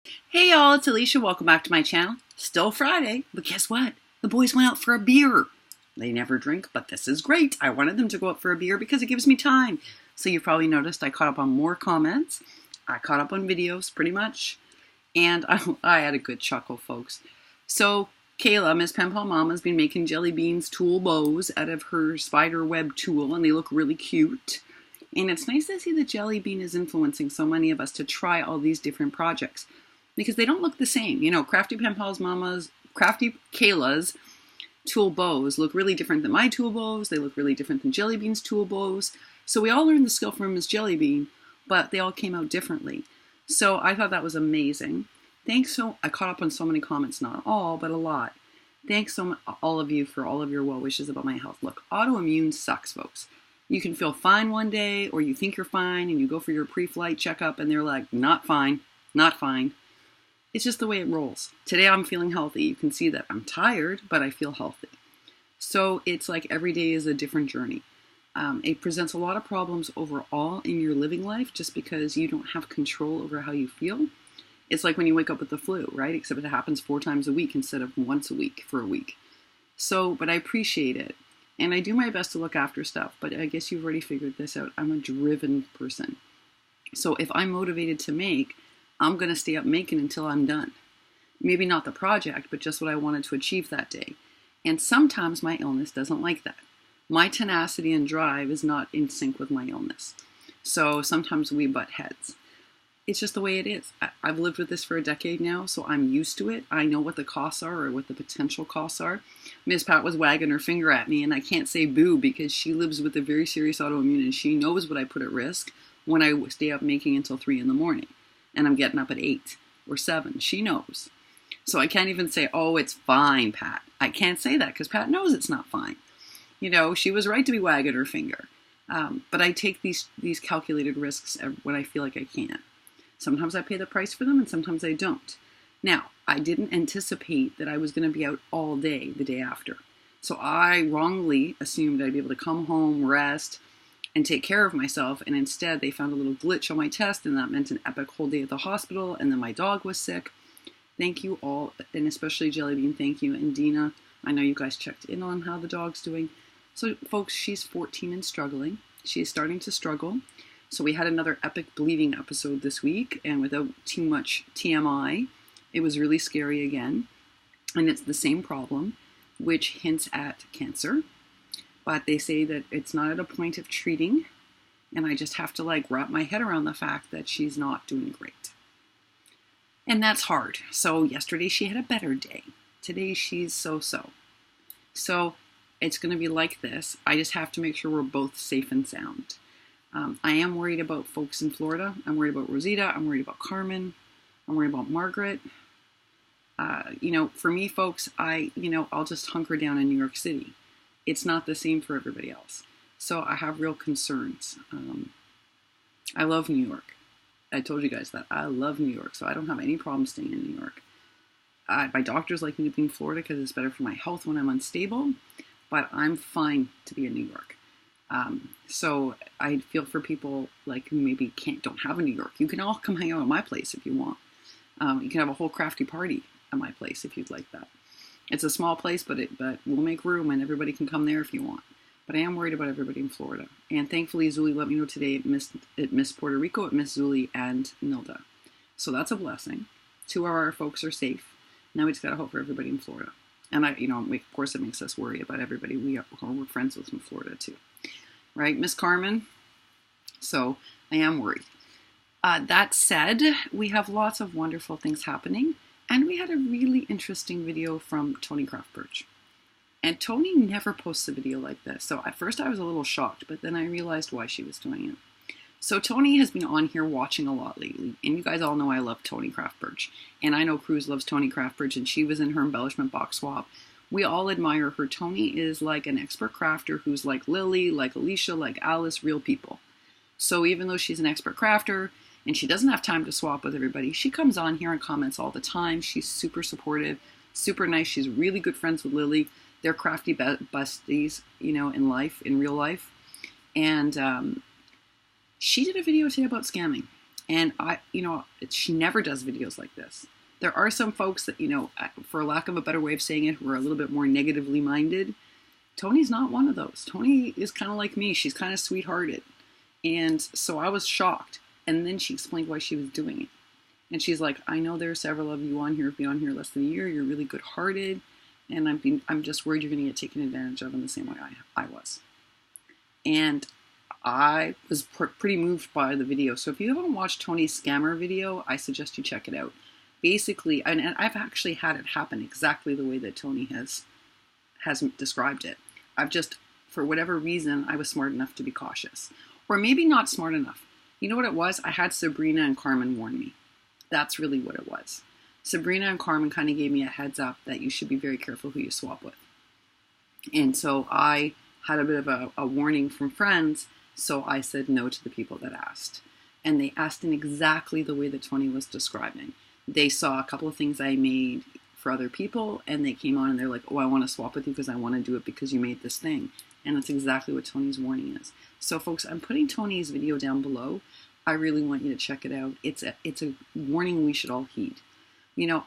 Hey y'all, it's Alicia. Welcome back to my channel. Still Friday, but guess what? The boys went out for a beer. They never drink, but this is great. I wanted them to go out for a beer because it gives me time. So you've probably noticed I caught up on more comments. I caught up on videos pretty much. And I had a good chuckle, folks. So Kayla, Miss Pen Pal Mama, has been making jelly beans tool bows out of her spider web tool, and they look really cute. And it's nice to see the jelly bean is influencing so many of us to try all these different projects, because they don't look the same. You know, Crafty Pen Pal's Mama's, Crafty Kayla's tool bows look really different than my tool bows. They look really different than Jelly Bean's tool bows. So we all learned the skill from Miss Jelly Bean, but they all came out differently. So I thought that was amazing. I caught up on so many comments, not all, but a lot. Thanks so much, all of you, for all of your well wishes about my health. Look, autoimmune sucks, folks. You can feel fine one day, or you think you're fine, and you go for your pre-flight checkup, and they're like, not fine, not fine. It's just the way it rolls. Today I'm feeling healthy. You can see that I'm tired, but I feel healthy. So it's like every day is a different journey. It presents a lot of problems overall in your living life just because you don't have control over how you feel. It's like when you wake up with the flu, right? Except it happens 4 times a week instead of once a week for a week. So, but I appreciate it. And I do my best to look after stuff, but I guess you've already figured this out. I'm a driven person. So if I'm motivated to make, I'm going to stay up making until I'm done. Maybe not the project, but just what I wanted to achieve that day. And sometimes my illness doesn't like that. My tenacity and drive is not in sync with my illness. So sometimes we butt heads. It's just the way it is. I've lived with this for a decade now, so I'm used to it. I know what the costs are, or what the potential costs are. Miss Pat was wagging her finger at me, and I can't say boo because she lives with a very serious autoimmune, and she knows what I put at risk when I stay up making until 3 in the morning. And I'm getting up at 8 or 7. She knows. So I can't even say, oh, it's fine, Pat. I can't say that because Pat knows it's not fine. You know, she was right to be wagging her finger. But I take these calculated risks when I feel like I can. Sometimes I pay the price for them and sometimes I don't. Now, I didn't anticipate that I was going to be out all day the day after. So I wrongly assumed I'd be able to come home, rest, and take care of myself, and instead they found a little glitch on my test, and that meant an epic whole day at the hospital, and then my dog was sick. Thank you all, and especially Jelly Bean, thank you, and Dina. I know you guys checked in on how the dog's doing. So folks, she's 14 and struggling. She is starting to struggle. So we had another epic bleeding episode this week, and without too much TMI, it was really scary again. And it's the same problem, which hints at cancer. But they say that it's not at a point of treating, and I just have to wrap my head around the fact that she's not doing great. And that's hard. So yesterday she had a better day. Today she's so-so. So it's going to be like this. I just have to make sure we're both safe and sound. I am worried about folks in Florida. I'm worried about Rosita. I'm worried about Carmen. I'm worried about Margaret. For me, folks, I'll just hunker down in New York City. It's not the same for everybody else. So I have real concerns. I love New York. I told you guys that. I love New York, so I don't have any problem staying in New York. My doctors like me to be in Florida because it's better for my health when I'm unstable, but I'm fine to be in New York. So I feel for people who maybe don't have a New York. You can all come hang out at my place if you want. You can have a whole crafty party at my place if you'd like that. It's a small place, but we'll make room and everybody can come there if you want. But I am worried about everybody in Florida. And thankfully, Zuli let me know today at Miss Puerto Rico, at Miss Zuli and Nilda. So that's a blessing. 2 of our folks are safe. Now we just got to hope for everybody in Florida. And of course it makes us worry about everybody we're friends with in Florida too. Right, Miss Carmen? So I am worried. That said, we have lots of wonderful things happening. And we had a really interesting video from Toni Craft Birch. And Toni never posts a video like this. So at first I was a little shocked, but then I realized why she was doing it. So Toni has been on here watching a lot lately. And you guys all know I love Toni Craft Birch. And I know Cruz loves Toni Craft Birch, and she was in her embellishment box swap. We all admire her. Toni is like an expert crafter who's like Lily, like Alicia, like Alice, real people. So even though she's an expert crafter, and she doesn't have time to swap with everybody, she comes on here and comments all the time. She's super supportive, super nice. She's really good friends with Lily. They're crafty besties, in real life. And she did a video today about scamming. And she never does videos like this. There are some folks that, for lack of a better way of saying it, who are a little bit more negatively minded. Toni's not one of those. Toni is kind of like me. She's kind of sweethearted. And so I was shocked. And then she explained why she was doing it. And she's like, I know there are several of you on here who've been on here less than a year. You're really good-hearted. And I'm just worried you're going to get taken advantage of in the same way I was. And I was pretty moved by the video. So if you haven't watched Toni's scammer video, I suggest you check it out. Basically, and I've actually had it happen exactly the way that Toni has described it. I've just, for whatever reason, I was smart enough to be cautious. Or maybe not smart enough. You know what it was? I had Sabrina and Carmen warn me. That's really what it was. Sabrina and Carmen kind of gave me a heads up that you should be very careful who you swap with. And so I had a bit of a warning from friends, so I said no to the people that asked. And they asked in exactly the way that Toni was describing. They saw a couple of things I made for other people, and they came on and they're like, oh, I want to swap with you because I want to do it because you made this thing. And that's exactly what Toni's warning is. So folks, I'm putting Toni's video down below. I really want you to check it out. It's a warning we should all heed.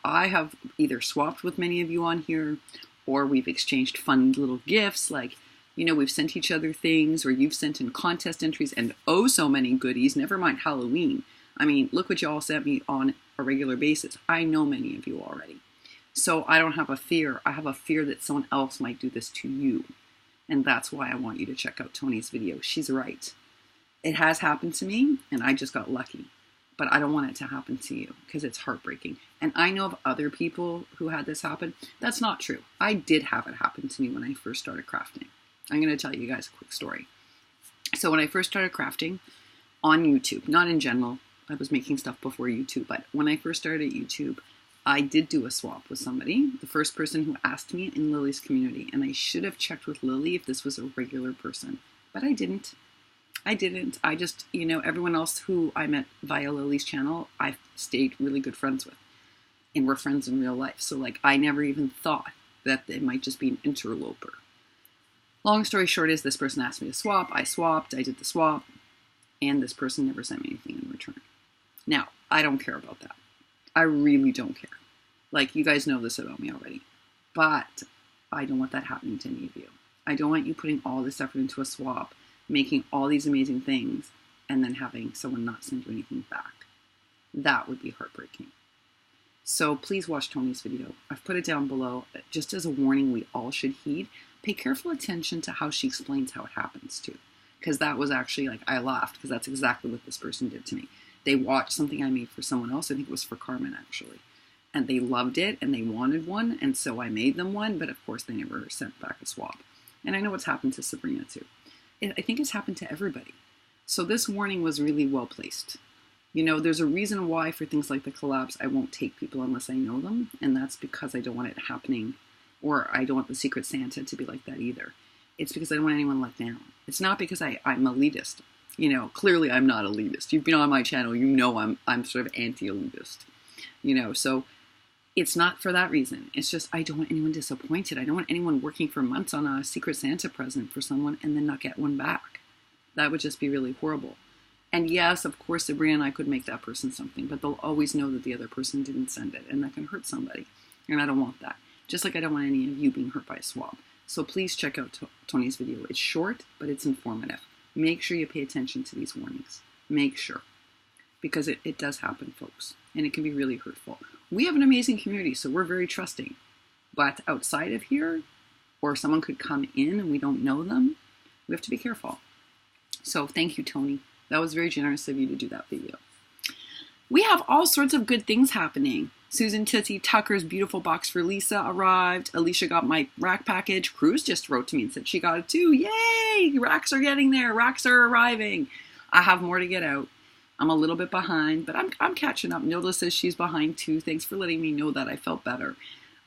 I have either swapped with many of you on here, or we've exchanged fun little gifts, like, we've sent each other things, or you've sent in contest entries, and oh so many goodies, never mind Halloween. I mean, look what you all sent me on a regular basis. I know many of you already. So I don't have a fear. I have a fear that someone else might do this to you. And that's why I want you to check out Toni's video. She's right. It has happened to me, and I just got lucky. But I don't want it to happen to you, because it's heartbreaking. And I know of other people who had this happen. That's not true. I did have it happen to me when I first started crafting. I'm going to tell you guys a quick story. So when I first started crafting on YouTube, not in general, I was making stuff before YouTube, but when I first started YouTube, I did do a swap with somebody, the first person who asked me in Lily's community, and I should have checked with Lily if this was a regular person, but I didn't. I just, everyone else who I met via Lily's channel, I stayed really good friends with, and we're friends in real life. So I never even thought that it might just be an interloper. Long story short is this person asked me to swap. I swapped, I did the swap, and this person never sent me anything in return. Now, I don't care about that. I really don't care. You guys know this about me already. But I don't want that happening to any of you. I don't want you putting all this effort into a swap, making all these amazing things, and then having someone not send you anything back. That would be heartbreaking. So please watch Toni's video. I've put it down below. Just as a warning, we all should heed. Pay careful attention to how she explains how it happens too. Because that was actually, I laughed, because that's exactly what this person did to me. They watched something I made for someone else. I think it was for Carmen, actually. And they loved it, and they wanted one, and so I made them one, but of course they never sent back a swap. And I know what's happened to Sabrina, too. I think it's happened to everybody. So this warning was really well placed. There's a reason why for things like the collabs, I won't take people unless I know them, and that's because I don't want it happening, or I don't want the Secret Santa to be like that either. It's because I don't want anyone let down. It's not because I'm elitist. Clearly I'm not elitist. You've been on my channel, I'm sort of anti-elitist. So it's not for that reason. It's just I don't want anyone disappointed. I don't want anyone working for months on a Secret Santa present for someone and then not get one back. That would just be really horrible. And yes, of course, Sabrina and I could make that person something, but they'll always know that the other person didn't send it, and that can hurt somebody. And I don't want that. Just like I don't want any of you being hurt by a swap. So please check out Toni's video. It's short, but it's informative. Make sure you pay attention to these warnings. Make sure. Because it does happen, folks. And it can be really hurtful. We have an amazing community, so we're very trusting. But outside of here, or someone could come in and we don't know them, we have to be careful. So thank you, Toni. That was very generous of you to do that video. We have all sorts of good things happening. Susan Tootsie Tucker's beautiful box for Lisa arrived. Alicia got my rack package. Cruz just wrote to me and said she got it too. Yay! Racks are getting there. Racks are arriving. I have more to get out. I'm a little bit behind, but I'm catching up. Nilda says she's behind too. Thanks for letting me know that. I felt better.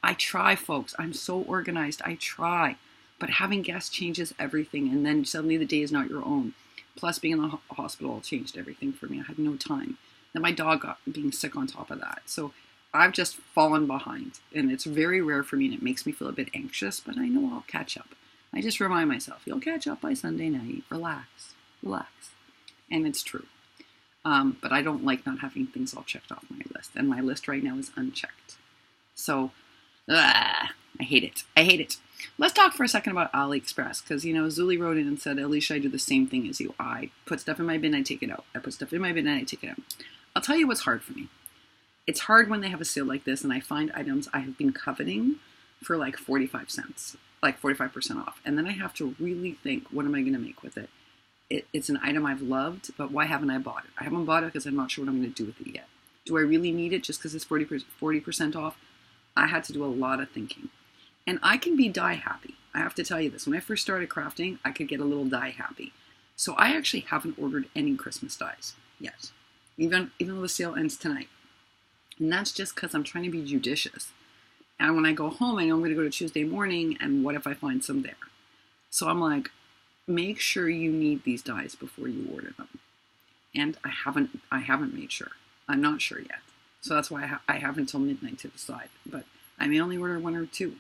I try, folks. I'm so organized. I try. But having guests changes everything, and then suddenly the day is not your own. Plus, being in the hospital changed everything for me. I had no time. Then my dog got being sick on top of that. So I've just fallen behind, and it's very rare for me, and it makes me feel a bit anxious, but I know I'll catch up. I just remind myself, you'll catch up by Sunday night. Relax. Relax. And it's true. But I don't like not having things all checked off my list. And my list right now is unchecked. So, I hate it. I hate it. Let's talk for a second about AliExpress. Because, Zuli wrote in and said, Alicia, I do the same thing as you. I put stuff in my bin, I take it out. I put stuff in my bin, and I take it out. I'll tell you what's hard for me. It's hard when they have a sale like this and I find items I have been coveting for like 45 cents, like 45% off. And then I have to really think, what am I going to make with it? It's an item I've loved, but why haven't I bought it? I haven't bought it because I'm not sure what I'm going to do with it yet. Do I really need it just because it's 40% off? I had to do a lot of thinking. And I can be die happy. I have to tell you this. When I first started crafting, I could get a little die happy. So I actually haven't ordered any Christmas dies yet, even though the sale ends tonight. And that's just because I'm trying to be judicious. And when I go home, I know I'm going to go to Tuesday morning, and what if I find some there? So I'm like, make sure you need these dies before you order them. And I haven't made sure. I'm not sure yet. So that's why I have until midnight to decide. But I may only order one or two.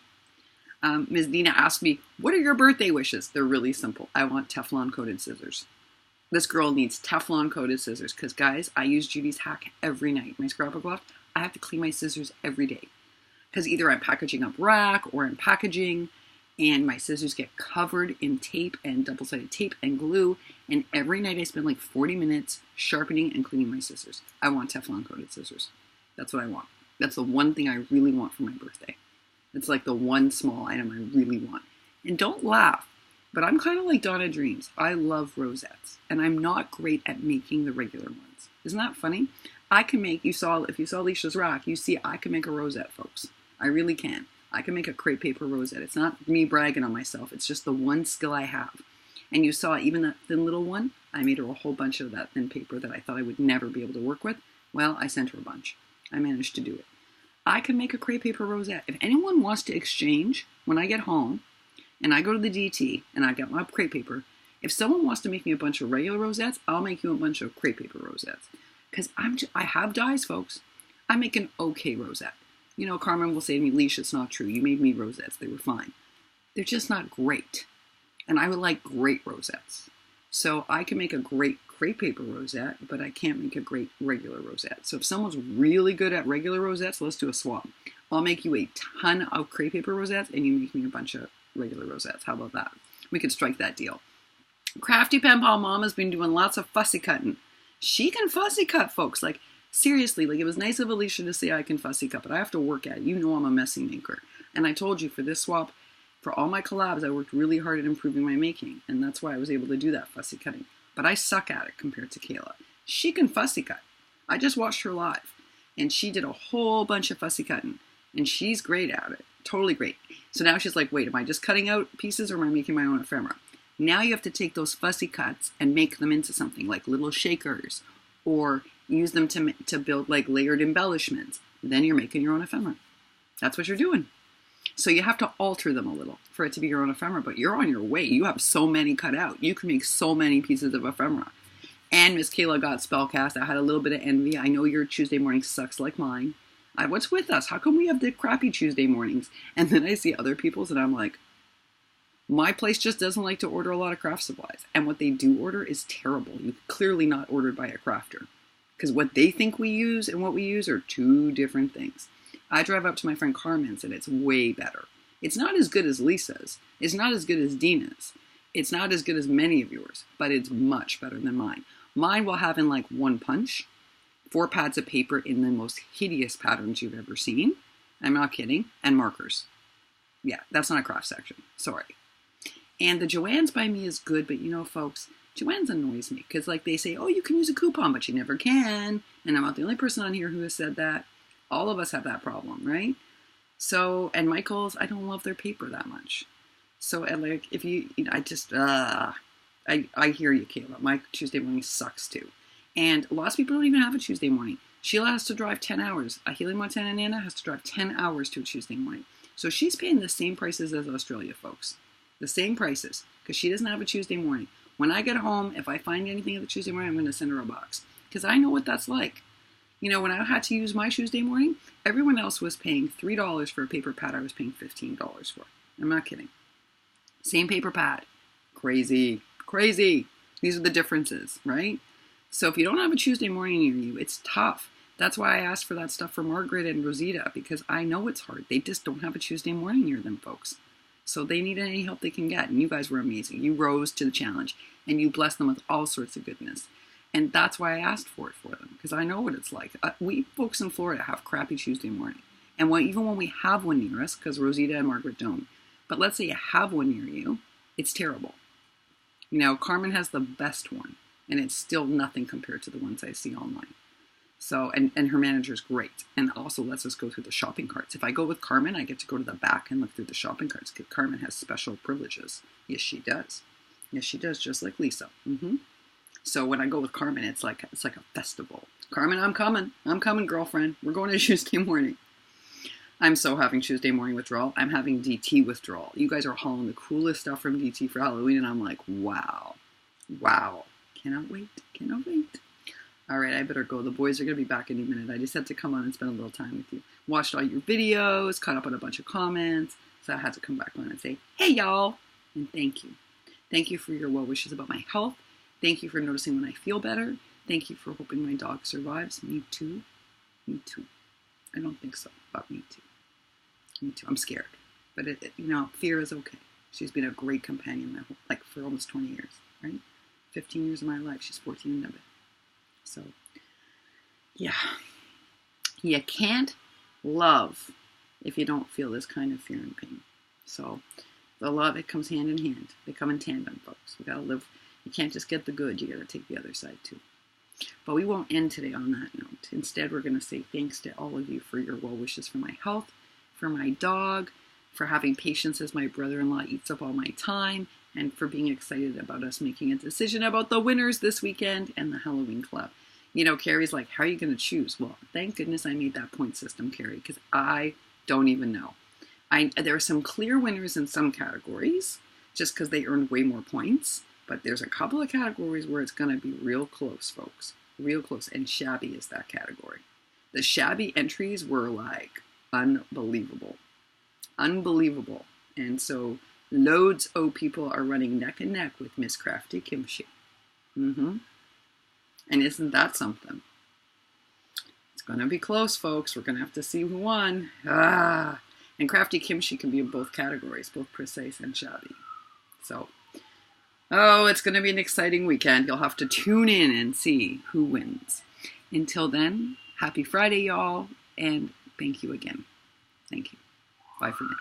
Ms. Dina asked me, what are your birthday wishes? They're really simple. I want Teflon coated scissors. This girl needs Teflon coated scissors because, guys, I use Judy's hack every night. My scrapbook loft, I have to clean my scissors every day because either I'm packaging up rack or I'm packaging and my scissors get covered in tape and double-sided tape and glue, and every night I spend like 40 minutes sharpening and cleaning my scissors. I want Teflon coated scissors. That's what I want. That's the one thing I really want for my birthday. It's like the one small item I really want. And don't laugh, but I'm kind of like Donna Dreams. I love rosettes, and I'm not great at making the regular ones. Isn't that funny? I can make, if you saw Alicia's rack, you see I can make a rosette, folks. I really can. I can make a crepe paper rosette. It's not me bragging on myself. It's just the one skill I have. And you saw even that thin little one, I made her a whole bunch of that thin paper that I thought I would never be able to work with. Well, I sent her a bunch. I managed to do it. I can make a crepe paper rosette. If anyone wants to exchange, when I get home and I go to the DT and I get my crepe paper, if someone wants to make me a bunch of regular rosettes, I'll make you a bunch of crepe paper rosettes. Because I have dies, folks. I make an okay rosette. Carmen will say to me, Leisha, it's not true. You made me rosettes. They were fine. They're just not great. And I would like great rosettes. So I can make a great crepe paper rosette, but I can't make a great regular rosette. So if someone's really good at regular rosettes, let's do a swap. I'll make you a ton of crepe paper rosettes, and you make me a bunch of regular rosettes. How about that? We could strike that deal. Crafty Pen Pal Mom has been doing lots of fussy cutting. She can fussy cut, folks. Like, seriously, it was nice of Alicia to say I can fussy cut, but I have to work at it. I'm a messy maker. And I told you, for this swap, for all my collabs, I worked really hard at improving my making. And that's why I was able to do that fussy cutting. But I suck at it compared to Kayla. She can fussy cut. I just watched her live. And she did a whole bunch of fussy cutting. And she's great at it. Totally great. So now she's like, wait, am I just cutting out pieces or am I making my own ephemera? Now you have to take those fussy cuts and make them into something like little shakers. Or use them to build like layered embellishments. Then you're making your own ephemera. That's what you're doing. So you have to alter them a little for it to be your own ephemera, but you're on your way. You have so many cut out. You can make so many pieces of ephemera. And Miss Kayla got spellcast. I had a little bit of envy. I know your Tuesday morning sucks like mine. What's with us? How come we have the crappy Tuesday mornings? And then I see other people's and I'm like, my place just doesn't like to order a lot of craft supplies. And what they do order is terrible. You clearly not ordered by a crafter. Because what they think we use and what we use are two different things. I drive up to my friend Carmen's and it's way better. It's not as good as Lisa's. It's not as good as Dina's. It's not as good as many of yours, but it's much better than mine. Mine will have in like one punch, 4 pads of paper in the most hideous patterns you've ever seen. I'm not kidding. And markers. Yeah, that's not a craft section. Sorry. And the Joann's by me is good, but folks, Joann's annoys me because they say, oh, you can use a coupon, but you never can. And I'm not the only person on here who has said that. All of us have that problem, right? So, and Michael's, I don't love their paper that much. So, and if I hear you, Kayla. My Tuesday morning sucks too. And lots of people don't even have a Tuesday morning. Sheila has to drive 10 hours. Healing Montana Nana has to drive 10 hours to a Tuesday morning. So she's paying the same prices as Australia, folks. The same prices, because she doesn't have a Tuesday morning. When I get home, if I find anything at the Tuesday morning, I'm going to send her a box. Because I know what that's like. When I had to use my Tuesday morning, everyone else was paying $3 for a paper pad I was paying $15 for. I'm not kidding. Same paper pad. Crazy. Crazy. These are the differences, right? So if you don't have a Tuesday morning near you, it's tough. That's why I asked for that stuff for Margaret and Rosita, because I know it's hard. They just don't have a Tuesday morning near them, folks. So they need any help they can get. And you guys were amazing. You rose to the challenge and you blessed them with all sorts of goodness. And that's why I asked for it for them, because I know what it's like. We folks in Florida have crappy Tuesday morning. And even when we have one near us, because Rosita and Margaret don't, but let's say you have one near you, it's terrible. Carmen has the best one, and it's still nothing compared to the ones I see online. So, and her manager's great, and also lets us go through the shopping carts. If I go with Carmen, I get to go to the back and look through the shopping carts, because Carmen has special privileges. Yes, she does. Yes, she does, just like Lisa. So when I go with Carmen, it's like a festival. Carmen, I'm coming, girlfriend. We're going to Tuesday morning. I'm so having Tuesday morning withdrawal. I'm having DT withdrawal. You guys are hauling the coolest stuff from DT for Halloween, and I'm like, wow. Cannot wait. All right, I better go. The boys are going to be back any minute. I just had to come on and spend a little time with you. Watched all your videos, caught up on a bunch of comments. So I had to come back on and say, hey, y'all, and thank you. Thank you for your well wishes about my health. Thank you for noticing when I feel better. Thank you for hoping my dog survives. Me too. I don't think so, but me too. I'm scared. But, fear is okay. She's been a great companion for almost 20 years, right? 15 years of my life. She's 14 and a bit. So, yeah. You can't love if you don't feel this kind of fear and pain. So, the love, it comes hand in hand. They come in tandem, folks. We gotta live. You can't just get the good. You gotta take the other side, too. But we won't end today on that note. Instead, we're going to say thanks to all of you for your well wishes for my health, for my dog, for having patience as my brother-in-law eats up all my time, and for being excited about us making a decision about the winners this weekend and the Halloween Club. Carrie's like, how are you going to choose? Well, thank goodness I made that point system, Carrie, because I don't even know. There are some clear winners in some categories, just because they earned way more points. But there's a couple of categories where it's going to be real close, folks. Real close. And shabby is that category. The shabby entries were like unbelievable. Unbelievable. And so loads of people are running neck and neck with Miss Crafty Kimchi. And isn't that something? It's going to be close, folks. We're going to have to see who won. And Crafty Kimchi can be in both categories, both precise and shabby. So... it's going to be an exciting weekend. You'll have to tune in and see who wins. Until then, happy Friday, y'all, and thank you again. Thank you. Bye for now.